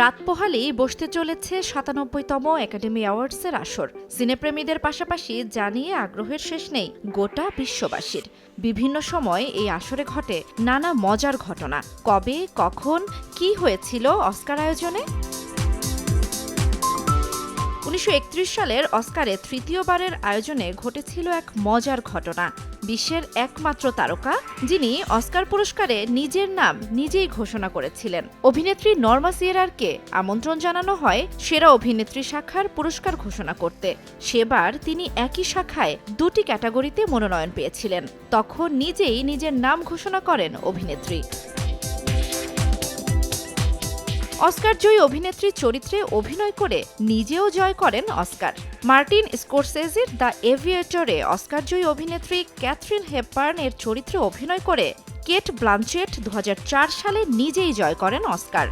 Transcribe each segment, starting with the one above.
রাত পোহালেই বসতে চলেছে ৯৭তম একাডেমি অ্যাওয়ার্ডসের আসর। সিনেপ্রেমীদের পাশাপাশি জানিয়ে আগ্রহের শেষ নেই গোটা বিশ্ববাসীর। বিভিন্ন সময় এই আসরে ঘটে নানা মজার ঘটনা। কবে, কখন, কি হয়েছিল অস্কার আয়োজনে? ১৯৩১ সালের অস্কারে তৃতীয়বারের আয়োজনে ঘটেছিল এক মজার ঘটনা। বিশ্বের একমাত্র তারকা যিনি অস্কার পুরস্কারে নিজের নাম নিজেই ঘোষণা করেছিলেন। অভিনেত্রী নর্মা সিয়েরারকে আমন্ত্রণ জানানো হয় সেরা অভিনেত্রী শাখার পুরস্কার ঘোষণা করতে। সেবার তিনি একই শাখায় দুটি ক্যাটাগরিতে মনোনয়ন পেয়েছিলেন। তখন নিজেই নিজের নাম ঘোষণা করেন অভিনেত্রী। অস্কার জয়ী অভিনেত্রীর চরিত্রে অভিনয় করে নিজেও জয় করেন অস্কার। মার্টিন স্কোরসেজির দ্য এভিয়েটরে অস্কার জয়ী অভিনেত্রী ক্যাথরিন হেপবার্ন এর চরিত্রে অভিনয় করে কেট ব্লানচেট ২০০৪ সালে নিজেই জয় করেন অস্কার।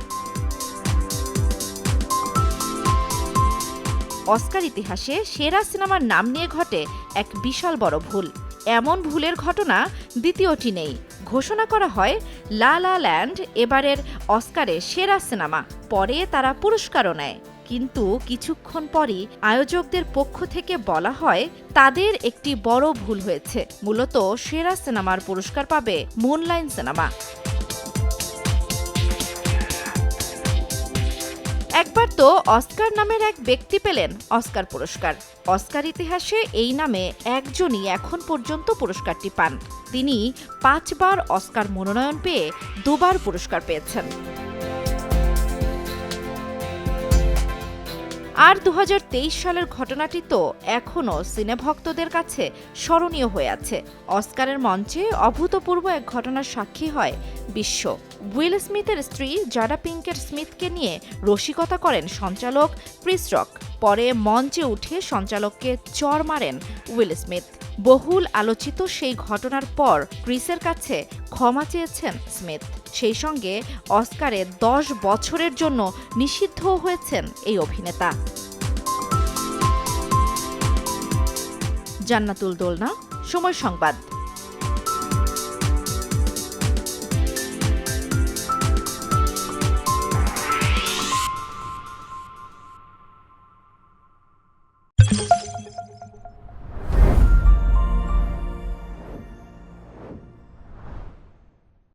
অস্কার ইতিহাসে সেরা সিনেমার নাম নিয়ে ঘটে এক বিশাল বড় ভুল। এমন ভুলের ঘটনা দ্বিতীয়টি নেই। ঘোষণা করা হয় লা লা ল্যান্ড এবারের অস্কারে সেরা সিনেমা, পরে তারা পুরস্কারও নেয়। কিন্তু কিছুক্ষণ পরই আয়োজকদের পক্ষ থেকে বলা হয় তাদের একটি বড় ভুল হয়েছে। মূলত সেরা সিনেমার পুরস্কার পাবে মুনলাইট সিনেমা। একবার তো অস্কার নামের এক ব্যক্তি পেলেন অস্কার পুরস্কার। অস্কার ইতিহাসে এই নামে একজনই এখন পর্যন্ত পুরস্কারটি পান। তিনি ৫ বার অস্কার মনোনয়ন পেয়ে ২ বার পুরস্কার পেয়েছেন। আর ২০২৩ সালের ঘটনাটি তো এখনও সিনেভক্তদের কাছে স্মরণীয় হয়ে আছে। অস্কারের মঞ্চে অভূতপূর্ব এক ঘটনার সাক্ষী হয় বিশ্ব। উইল স্মিথের স্ত্রী জাডা পিঙ্কেট স্মিথকে নিয়ে রসিকতা করেন সঞ্চালক ক্রিস রক। পরে মঞ্চে উঠে সঞ্চালককে চড় মারেন উইল স্মিথ। বহুল আলোচিত সেই ঘটনার পর ক্রিসের কাছে ক্ষমা চেয়েছেন স্মিথ। সেই সঙ্গে অস্কারে ১০ বছরের জন্য নিষিদ্ধও হয়েছেন এই অভিনেতা। জান্নাতুল দোলনা, সময় সংবাদ।